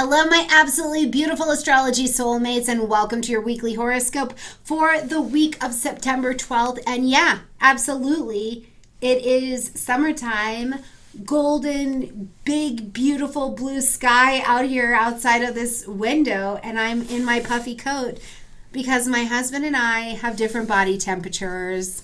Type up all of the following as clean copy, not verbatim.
Hello, my absolutely beautiful astrology soulmates, and welcome to your weekly horoscope for the week of September 12th. And yeah, absolutely, it is summertime, golden, big, beautiful blue sky out here outside of this window, and I'm in my puffy coat because my husband and I have different body temperatures.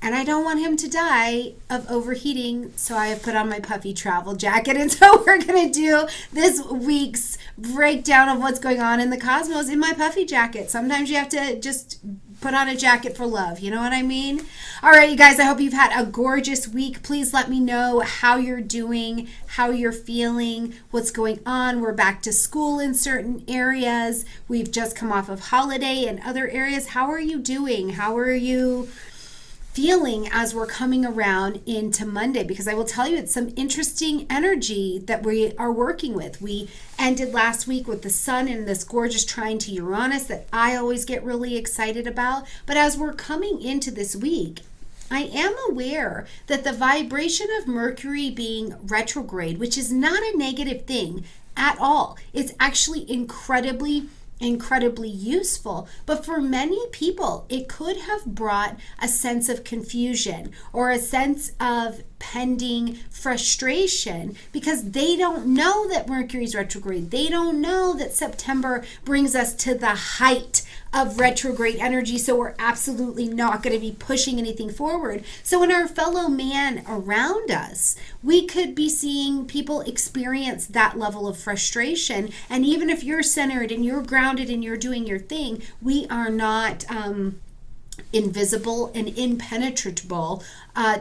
And I don't want him to die of overheating, so I have put on my puffy travel jacket. And so we're going to do this week's breakdown of what's going on in the cosmos in my puffy jacket. Sometimes you have to just put on a jacket for love. You know what I mean? All right, you guys, I hope you've had a gorgeous week. Please let me know how you're doing, how you're feeling, what's going on. We're back to school in certain areas. We've just come off of holiday in other areas. How are you doing? How are you feeling as we're coming around into Monday? Because I will tell you, it's some interesting energy that we are working with. We ended last week with the sun and this gorgeous trine to Uranus that I always get really excited about. But as we're coming into this week, I am aware that the vibration of Mercury being retrograde, which is not a negative thing at all, it's actually incredibly useful. But for many people, it could have brought a sense of confusion or a sense of pending frustration because they don't know that Mercury's retrograde. They don't know that September brings us to the height of retrograde energy, so we're absolutely not going to be pushing anything forward. So in our fellow man around us, we could be seeing people experience that level of frustration. And even if you're centered and you're grounded and you're doing your thing, we are not invisible and impenetrable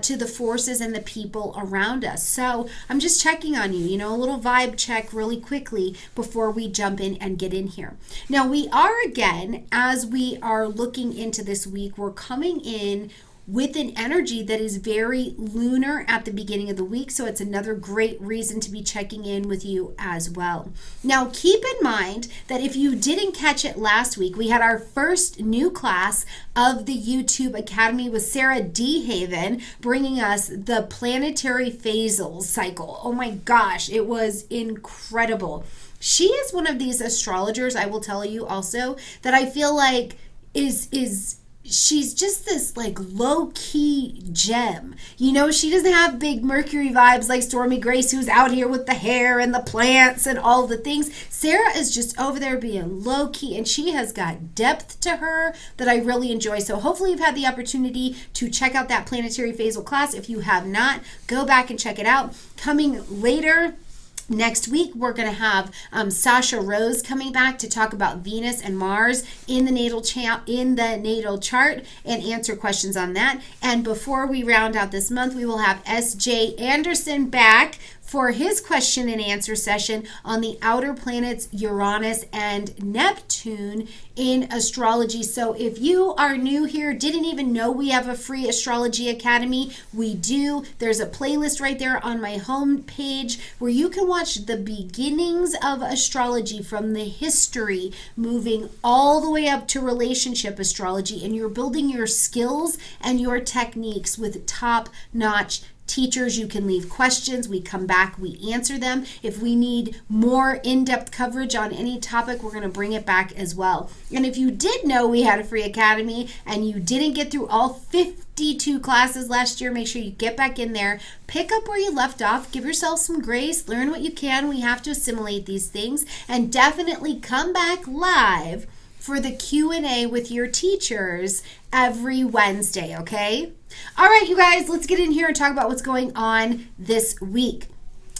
to the forces and the people around us. So I'm just checking on you, a little vibe check really quickly before we jump in and get in here. Now we are, again, as we are looking into this week, we're coming in with an energy that is very lunar at the beginning of the week. So it's another great reason to be checking in with you as well. Now, keep in mind that if you didn't catch it last week, we had our first new class of the YouTube Academy with Sarah D. Haven, bringing us the planetary phasal cycle. Oh my gosh, it was incredible. She is one of these astrologers, I will tell you also, that I feel like she's just this like low-key gem. She doesn't have big Mercury vibes like Stormie Grace, who's out here with the hair and the plants and all the things. Sarah is just over there being low-key, and she has got depth to her that I really enjoy. So hopefully you've had the opportunity to check out that planetary phasal class. If you have not, go back and check it out. Coming later next week, we're going to have Sasha Rose coming back to talk about Venus and Mars in the natal chart and answer questions on that. And before we round out this month, we will have S.J. Anderson back for his question and answer session on the outer planets Uranus and Neptune in astrology. So if you are new here, didn't even know we have a free astrology academy, we do. There's a playlist right there on my home page where you can watch the beginnings of astrology from the history, moving all the way up to relationship astrology, and you're building your skills and your techniques with top-notch teachers. You can leave questions. We come back, we answer them. If we need more in-depth coverage on any topic, we're going to bring it back as well. And if you did know we had a free academy and you didn't get through all 52 classes last year, make sure you get back in there, pick up where you left off, give yourself some grace, learn what you can. We have to assimilate these things, and definitely come back live for the Q&A with your teachers every Wednesday, okay? All right, you guys, let's get in here and talk about what's going on this week.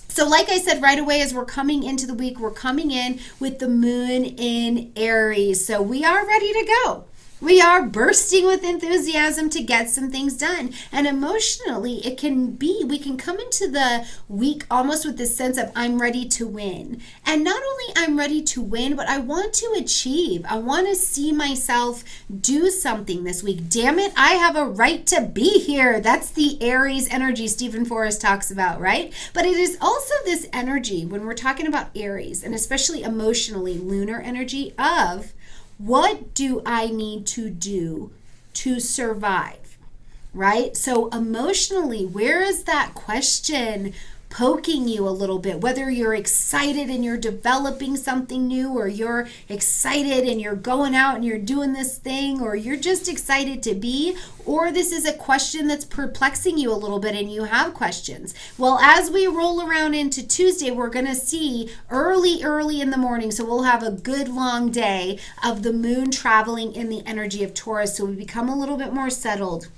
So like I said right away, as we're coming into the week, we're coming in with the moon in Aries. So we are ready to go. We are bursting with enthusiasm to get some things done. And emotionally, we can come into the week almost with this sense of I'm ready to win. And not only I'm ready to win, but I want to achieve. I want to see myself do something this week. Damn it, I have a right to be here. That's the Aries energy Stephen Forrest talks about, right? But it is also this energy when we're talking about Aries, and especially emotionally, lunar energy of what do I need to do to survive, right? So emotionally, where is that question poking you a little bit, whether you're excited and you're developing something new, or you're excited and you're going out and you're doing this thing, or you're just excited to be, or this is a question that's perplexing you a little bit and you have questions. Well, as we roll around into Tuesday, we're going to see early in the morning, so we'll have a good long day of the moon traveling in the energy of Taurus, so we become a little bit more settled,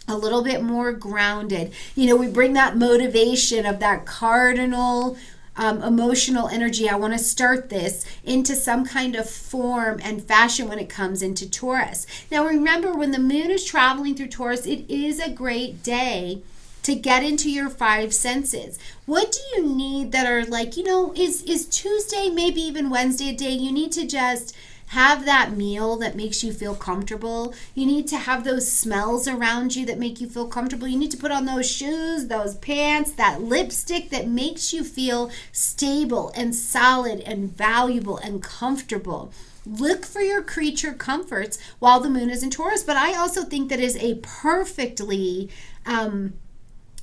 a little bit more grounded. We bring that motivation of that cardinal emotional energy. I want to start this into some kind of form and fashion when it comes into Taurus. Now remember, when the moon is traveling through Taurus, it is a great day to get into your five senses. What do you need that are like, is Tuesday, maybe even Wednesday a day you need to just have that meal that makes you feel comfortable. You need to have those smells around you that make you feel comfortable. You need to put on those shoes, those pants, that lipstick that makes you feel stable and solid and valuable and comfortable. Look for your creature comforts while the moon is in Taurus. But I also think that is a perfectly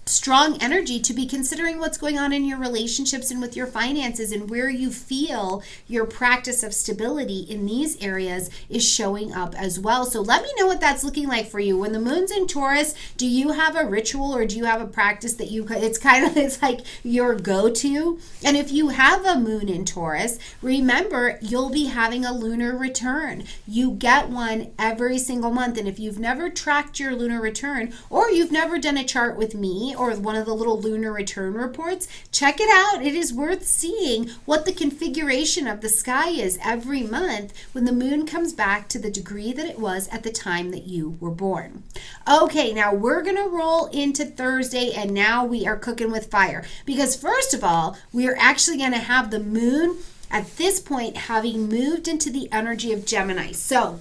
strong energy to be considering what's going on in your relationships and with your finances, and where you feel your practice of stability in these areas is showing up as well. So let me know what that's looking like for you. When the moon's in Taurus, do you have a ritual or do you have a practice that it's like your go-to? And if you have a moon in Taurus, remember you'll be having a lunar return. You get one every single month. And if you've never tracked your lunar return, or you've never done a chart with me or one of the little lunar return reports, check it out. It is worth seeing what the configuration of the sky is every month when the moon comes back to the degree that it was at the time that you were born. Okay, now we're going to roll into Thursday, and now we are cooking with fire, because first of all, we are actually going to have the moon at this point having moved into the energy of Gemini. So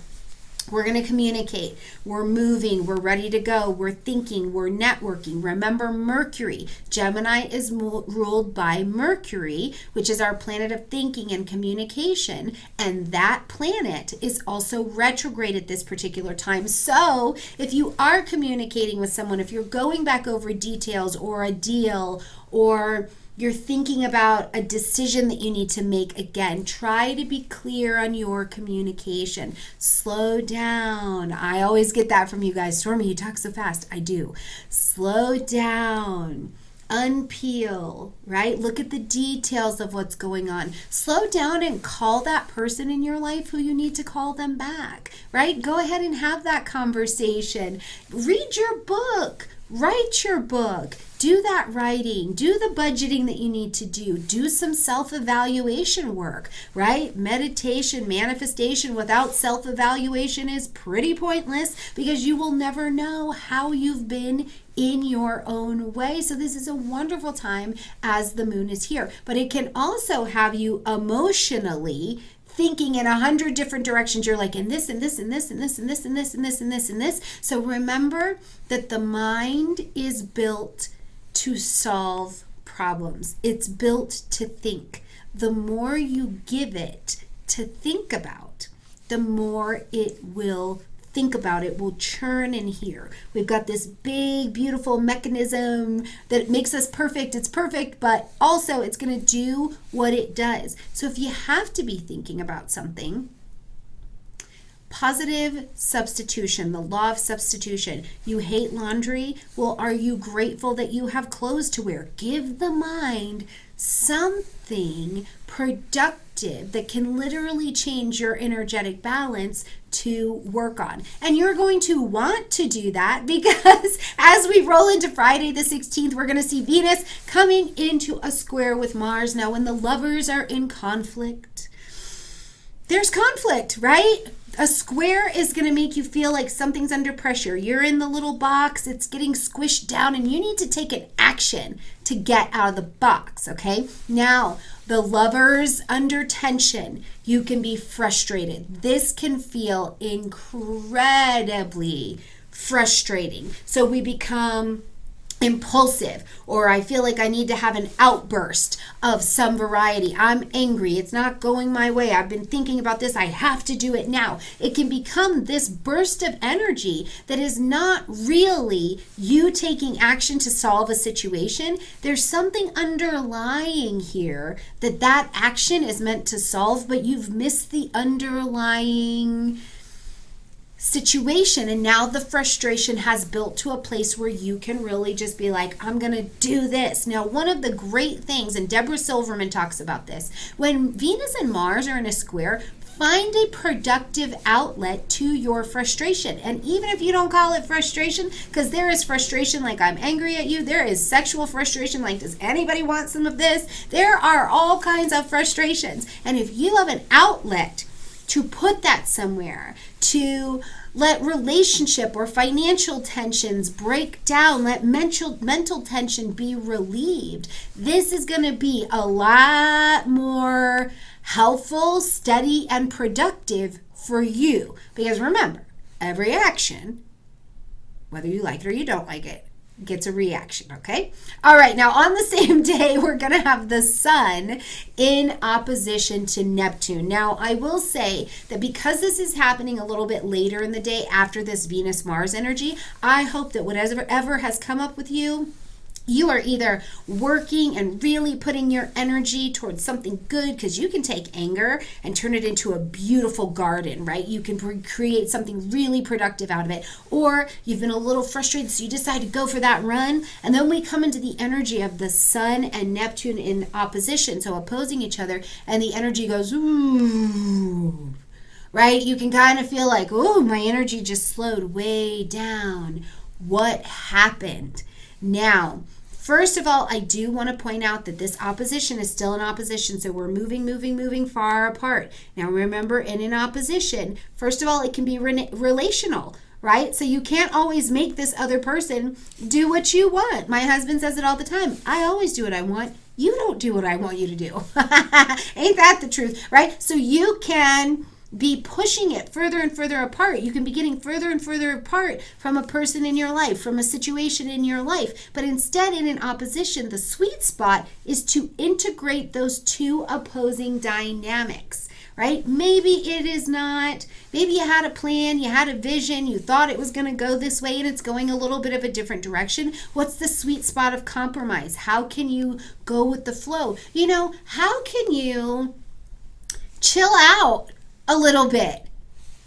we're going to communicate. We're moving. We're ready to go. We're thinking. We're networking. Remember Mercury. Gemini is ruled by Mercury, which is our planet of thinking and communication. And that planet is also retrograde at this particular time. So if you are communicating with someone, if you're going back over details or a deal, or you're thinking about a decision that you need to make, again, try to be clear on your communication. Slow down. I always get that from you guys. Stormie, you talk so fast. I do. Slow down. Unpeel, right? Look at the details of what's going on. Slow down and call that person in your life who you need to call them back, right? Go ahead and have that conversation. Read your book. Write your book. Do that writing. Do the budgeting that you need to do. Do some self-evaluation work, right? Meditation, manifestation without self-evaluation is pretty pointless, because you will never know how you've been in your own way. So this is a wonderful time as the moon is here. But it can also have you emotionally thinking in 100 different directions. You're like, in this and this and this and this and this and this and this and this and this. So remember that the mind is built to solve problems. It's built to think. The more you give it to think about, the more it will think about. It will churn in here. We've got this big, beautiful mechanism that makes us perfect. It's perfect, but also it's going to do what it does. So if you have to be thinking about something, positive substitution, the law of substitution. You hate laundry? Well, are you grateful that you have clothes to wear? Give the mind something productive that can literally change your energetic balance to work on. And you're going to want to do that, because as we roll into Friday the 16th, we're going to see Venus coming into a square with Mars. Now, when the lovers are in conflict, there's conflict, right? A square is going to make you feel like something's under pressure. You're in the little box, it's getting squished down, and you need to take an action to get out of the box, okay? Now, the lovers under tension, you can be frustrated. This can feel incredibly frustrating. So we become impulsive, or I feel like I need to have an outburst of some variety. I'm angry. It's not going my way. I've been thinking about this. I have to do it now. It can become this burst of energy that is not really you taking action to solve a situation. There's something underlying here that action is meant to solve, but you've missed the underlying situation, and now the frustration has built to a place where you can really just be like, I'm gonna do this. Now, one of the great things, and Deborah Silverman talks about this, when Venus and Mars are in a square, find a productive outlet to your frustration. And even if you don't call it frustration, because there is frustration like I'm angry at you, there is sexual frustration like does anybody want some of this? There are all kinds of frustrations. And if you have an outlet to put that somewhere, to let relationship or financial tensions break down, let mental tension be relieved, this is going to be a lot more helpful, steady, and productive for you. Because remember, every action, whether you like it or you don't like it, gets a reaction, okay? All right, now on the same day, we're going to have the sun in opposition to Neptune. Now, I will say that because this is happening a little bit later in the day after this Venus-Mars energy, I hope that whatever has come up with you, you are either working and really putting your energy towards something good, because you can take anger and turn it into a beautiful garden, right? You can create something really productive out of it. Or you've been a little frustrated, so you decide to go for that run. And then we come into the energy of the sun and Neptune in opposition, so opposing each other, and the energy goes, ooh, right? You can kind of feel like, oh, my energy just slowed way down. What happened? Now, first of all, I do want to point out that this opposition is still an opposition, so we're moving far apart. Now, remember, in an opposition, first of all, it can be relational, right? So you can't always make this other person do what you want. My husband says it all the time. I always do what I want. You don't do what I want you to do. Ain't that the truth, right? So you can be pushing it further and further apart. You can be getting further and further apart from a person in your life, from a situation in your life. But instead, in an opposition, the sweet spot is to integrate those two opposing dynamics, right? Maybe it is not, maybe you had a plan, you had a vision, you thought it was going to go this way and it's going a little bit of a different direction. What's the sweet spot of compromise? How can you go with the flow? You know, how can you chill out a little bit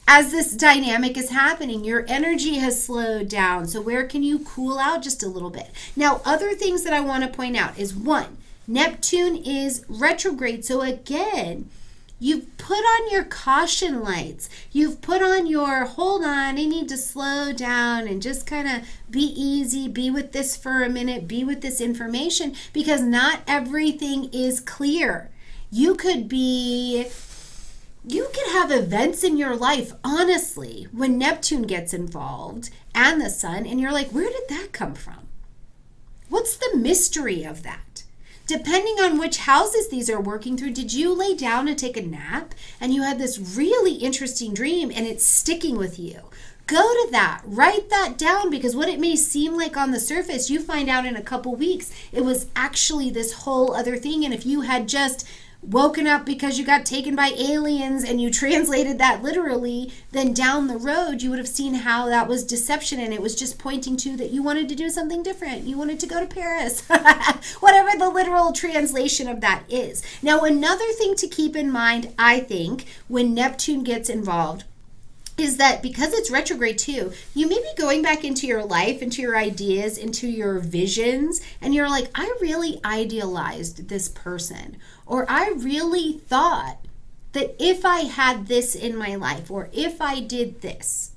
as this dynamic is happening? Your energy has slowed down. So where can you cool out just a little bit? Now, other things that I want to point out is, one, Neptune is retrograde. So again, you've put on your caution lights. You've put on your, hold on, I need to slow down and just kind of be easy, be with this for a minute, be with this information, because not everything is clear. You could have events in your life, honestly, when Neptune gets involved and the sun, and you're like, where did that come from? What's the mystery of that? Depending on which houses these are working through, did you lay down and take a nap and you had this really interesting dream and it's sticking with you? Go to that, write that down, because what it may seem like on the surface, you find out in a couple weeks, it was actually this whole other thing. And if you had just woken up because you got taken by aliens and you translated that literally, then down the road you would have seen how that was deception, and it was just pointing to that you wanted to do something different. You wanted to go to Paris. Whatever the literal translation of that is. Now, another thing to keep in mind, I think, when Neptune gets involved, is that because it's retrograde too, you may be going back into your life, into your ideas, into your visions, and you're like, I really idealized this person, or I really thought that if I had this in my life, or if I did this,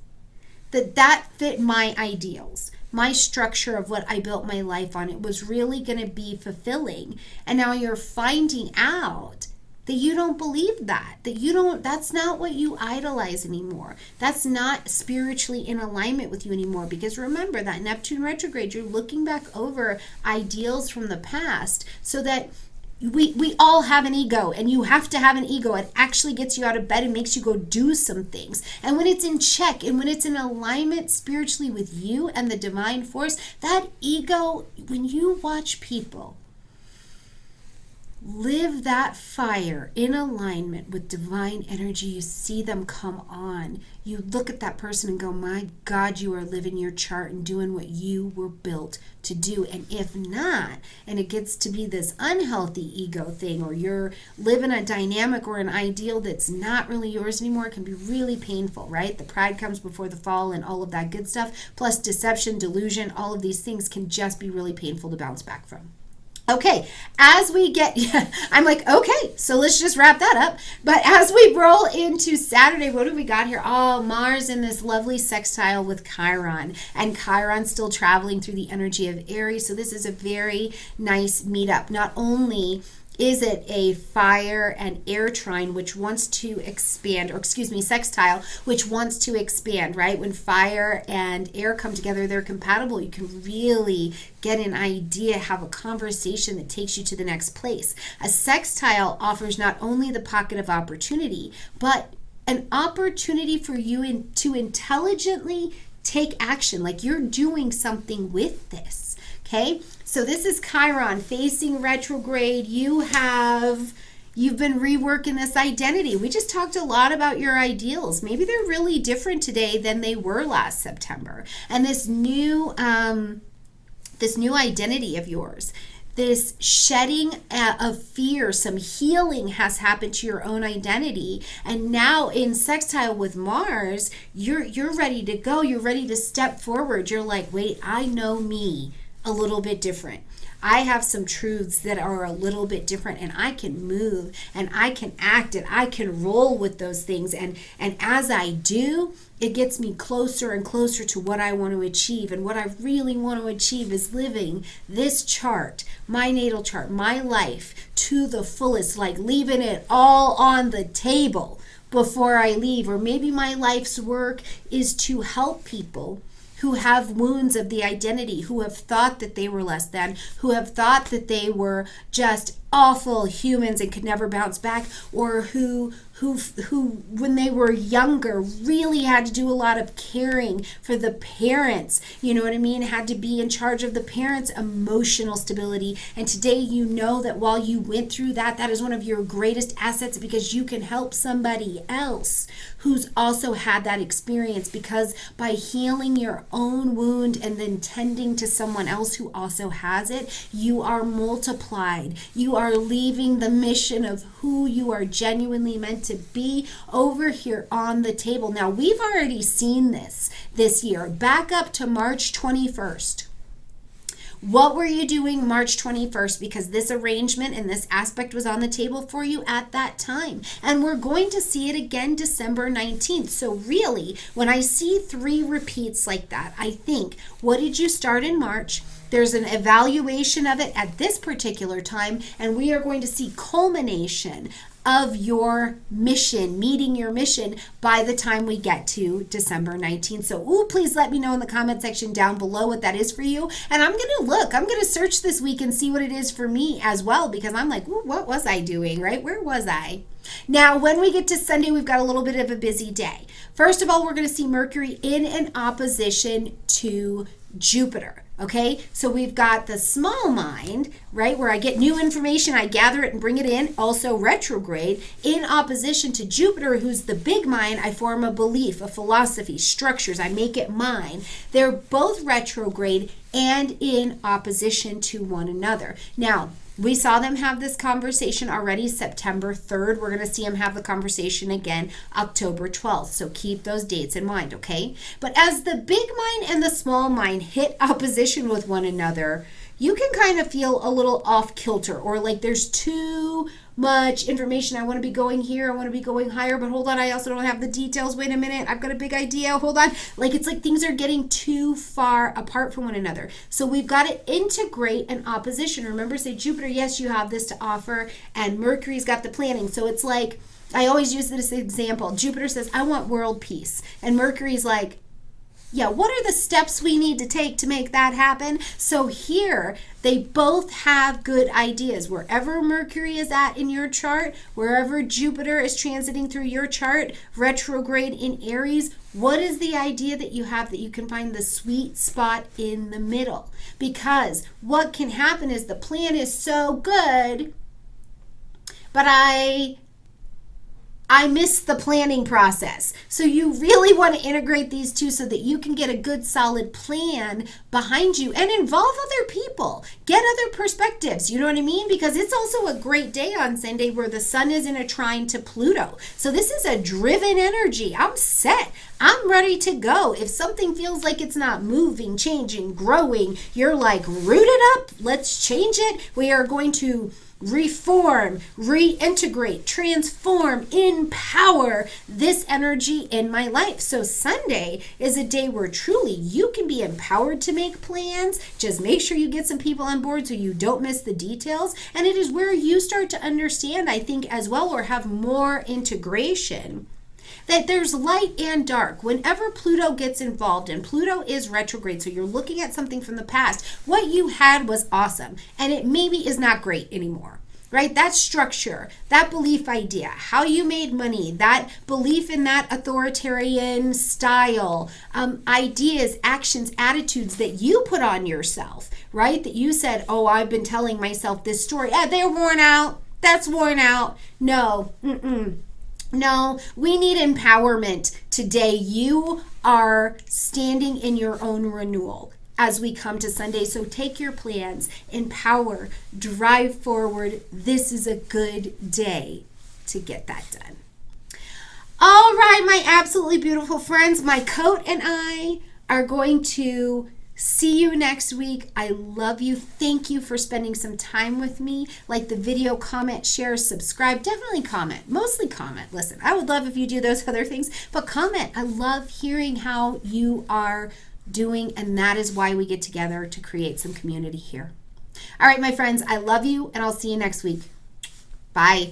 that fit my ideals, my structure of what I built my life on. It was really going to be fulfilling. And now you're finding out that you don't believe that's not what you idolize anymore. That's not spiritually in alignment with you anymore. Because remember, that Neptune retrograde, you're looking back over ideals from the past, so that we all have an ego, and you have to have an ego. It actually gets you out of bed and makes you go do some things. And when it's in check and when it's in alignment spiritually with you and the divine force, that ego, when you watch people live that fire in alignment with divine energy, you see them come on. You look at that person and go, my God, you are living your chart and doing what you were built to do. And if not, and it gets to be this unhealthy ego thing, or you're living a dynamic or an ideal that's not really yours anymore, it can be really painful, right? The pride comes before the fall and all of that good stuff, plus deception, delusion, all of these things can just be really painful to bounce back from. Okay, as we get, I'm like, okay, so let's just wrap that up. But as we roll into Saturday, what do we got here? Oh, Mars in this lovely sextile with Chiron, and Chiron still traveling through the energy of Aries. So this is a very nice meetup. Not only is it a fire and air trine which wants to expand, or excuse me, sextile, which wants to expand, right? When fire and air come together, they're compatible. You can really get an idea, have a conversation that takes you to the next place. A sextile offers not only the pocket of opportunity, but an opportunity for you to intelligently take action, like you're doing something with this. Okay, so this is Chiron facing retrograde. You've been reworking this identity. We just talked a lot about your ideals. Maybe they're really different today than they were last September. And this new identity of yours, this shedding of fear, some healing has happened to your own identity. And now in sextile with Mars, you're ready to go. You're ready to step forward. You're like, wait, I know me a little bit different. I have some truths that are a little bit different, and I can move and I can act and I can roll with those things. And as I do, it gets me closer and closer to what I want to achieve. And what I really want to achieve is living this chart, my natal chart, my life to the fullest, like leaving it all on the table before I leave. Or maybe my life's work is to help people who have wounds of the identity, who have thought that they were less than, who have thought that they were just awful humans and could never bounce back, or who when they were younger really had to do a lot of caring for the parents, you know what I mean, had to be in charge of the parents' emotional stability. And today you know that while you went through that, that is one of your greatest assets, because you can help somebody else who's also had that experience, because by healing your own wound and then tending to someone else who also has it, you are multiplied. You are leaving the mission of who you are genuinely meant to be over here on the table. Now, we've already seen this year. Back up to March 21st. What were you doing March 21st? Because this arrangement and this aspect was on the table for you at that time. And we're going to see it again December 19th. So really, when I see 3 repeats like that, I think, what did you start in March? There's an evaluation of it at this particular time, and we are going to see culmination of your mission, meeting your mission by the time we get to December 19th. So, please let me know in the comment section down below what that is for you. And I'm going to search this week and see what it is for me as well, because I'm like, what was I doing, right? Where was I? Now, when we get to Sunday, we've got a little bit of a busy day. First of all, we're going to see Mercury in an opposition to Jupiter. Okay, so we've got the small mind, right, where I get new information, I gather it and bring it in, also retrograde, in opposition to Jupiter, who's the big mind. I form a belief, a philosophy, structures, I make it mine. They're both retrograde and in opposition to one another. Now, we saw them have this conversation already September 3rd. We're going to see them have the conversation again October 12th. So keep those dates in mind, okay? But as the big mind and the small mind hit opposition with one another, you can kind of feel a little off kilter, or like there's too much information. I want to be going here, I want to be going higher, but hold on, I also don't have the details. Wait a minute, I've got a big idea. Hold on. Like, it's like things are getting too far apart from one another. So we've got to integrate an opposition. Remember, say Jupiter, yes, you have this to offer, and Mercury's got the planning. So it's like, I always use this example. Jupiter says, I want world peace. And Mercury's like, what are the steps we need to take to make that happen? So here, they both have good ideas. Wherever Mercury is at in your chart, wherever Jupiter is transiting through your chart, retrograde in Aries, what is the idea that you have that you can find the sweet spot in the middle? Because what can happen is the plan is so good, but I miss the planning process. So you really want to integrate these two so that you can get a good solid plan behind you and involve other people. Get other perspectives, you know what I mean? Because it's also a great day on Sunday where the sun is in a trine to Pluto. So this is a driven energy. I'm set. I'm ready to go. If something feels like it's not moving, changing, growing, you're like, root it up. Let's change it. We are going to reform, reintegrate, transform, empower this energy in my life. So Sunday is a day where truly you can be empowered to make plans. Just make sure you get some people on board so you don't miss the details. And it is where you start to understand, I think, as well, or have more integration, that there's light and dark. Whenever Pluto gets involved, and Pluto is retrograde, so you're looking at something from the past, what you had was awesome, and it maybe is not great anymore, right? That structure, that belief idea, how you made money, that belief in that authoritarian style, ideas, actions, attitudes that you put on yourself, right? That you said, oh, I've been telling myself this story. They're worn out. That's worn out. No, No, we need empowerment today. You are standing in your own renewal as we come to Sunday. So take your plans, empower, drive forward. This is a good day to get that done. All right, my absolutely beautiful friends, my coat and I are going to see you next week. I love you. Thank you for spending some time with me. Like the video, comment, share, subscribe. Definitely comment. Mostly comment. Listen, I would love if you do those other things, but comment. I love hearing how you are doing, and that is why we get together to create some community here. All right, my friends, I love you, and I'll see you next week. Bye.